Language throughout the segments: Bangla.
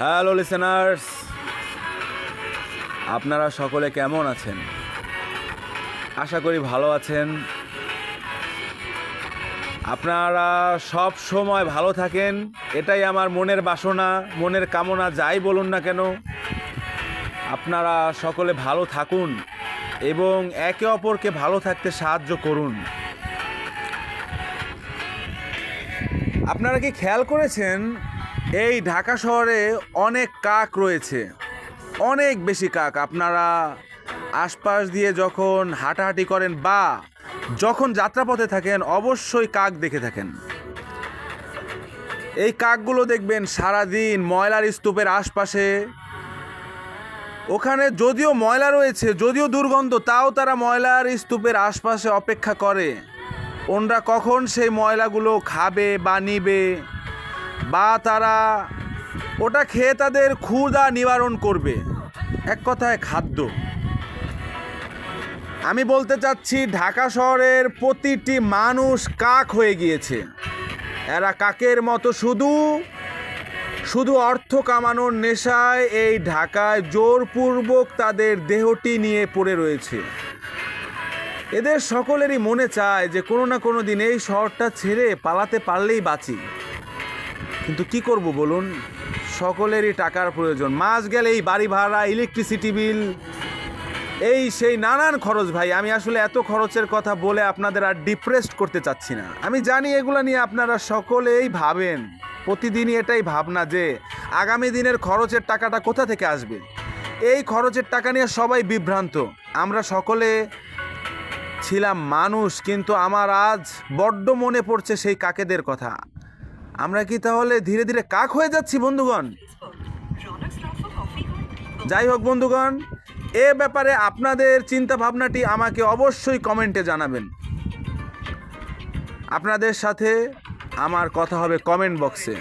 হ্যালো লিসেনার্স, আপনারা সকলে কেমন আছেন? আশা করি ভালো আছেন। আপনারা সব সময় ভালো থাকেন, এটাই আমার মনের বাসনা, মনের কামনা, যাই বলুন না কেন। আপনারা সকলে ভালো থাকুন এবং একে অপরকে ভালো থাকতে সাহায্য করুন। আপনারা কি খেয়াল করেছেন, এই ঢাকা শহরে অনেক কাক রয়েছে, অনেক বেশি কাক। আপনারা আশপাশ দিয়ে যখন হাঁটাহাঁটি করেন বা যখন যাত্রাপথে থাকেন, অবশ্যই কাক দেখে থাকেন। এই কাকগুলো দেখবেন সারাদিন ময়লার স্তূপের আশপাশে, ওখানে যদিও ময়লা রয়েছে, যদিও দুর্গন্ধ, তাও তারা ময়লার স্তূপের আশপাশে অপেক্ষা করে ওনরা কখন সেই ময়লাগুলো খাবে বা নিবে, বা তারা ওটা খেয়ে তাদের ক্ষুধা নিবারণ করবে। এক কথায় খাদ্য। আমি বলতে চাচ্ছি, ঢাকা শহরের প্রতিটি মানুষ কাক হয়ে গিয়েছে। এরা কাকের মতো শুধু অর্থ কামানোর নেশায় এই ঢাকায় জোরপূর্বক তাদের দেহটি নিয়ে পড়ে রয়েছে। এদের সকলেরই মনে চায় যে কোনো না কোনো দিন এই শহরটা ছেড়ে পালাতে পারলেই বাঁচি। কিন্তু কি করব বলুন, সকলেরই টাকার প্রয়োজন। মাস গেলেই বাড়ি ভাড়া, ইলেকট্রিসিটি বিল, এই সেই নানান খরচ। ভাই, আমি আসলে এত খরচের কথা বলে আপনাদের আর ডিপ্রেসড করতে চাচ্ছি না। আমি জানি এগুলো নিয়ে আপনারা সকলেই ভাবেন, প্রতিদিনই এটাই ভাবনা যে আগামী দিনের খরচের টাকাটা কোথা থেকে আসবে। এই খরচের টাকা নিয়ে সবাই বিভ্রান্ত। আমরা সকলে ছিলাম মানুষ, কিন্তু আমার আজ বড্ড মনে পড়ছে সেই কাকেদের কথা। আমরা কি তাহলে ধীরে ধীরে কাক হয়ে যাচ্ছি বন্ধুগণ? যাই হোক বন্ধুগণ, এ ব্যাপারে আপনাদের চিন্তা ভাবনাটি আমাকে অবশ্যই কমেন্টে জানাবেন। আপনাদের সাথে আমার কথা হবে কমেন্ট বক্সে।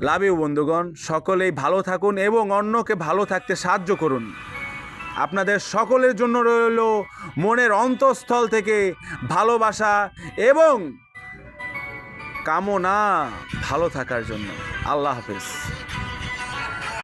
লাভ ইউ বন্ধুগণ। সকলেই ভালো থাকুন এবং অন্যকে ভালো থাকতে সাহায্য করুন। আপনাদের সকলের জন্য রইল মনের অন্তঃস্থল থেকে ভালোবাসা এবং কামনা ভালো থাকার জন্য। আল্লাহ হাফেজ।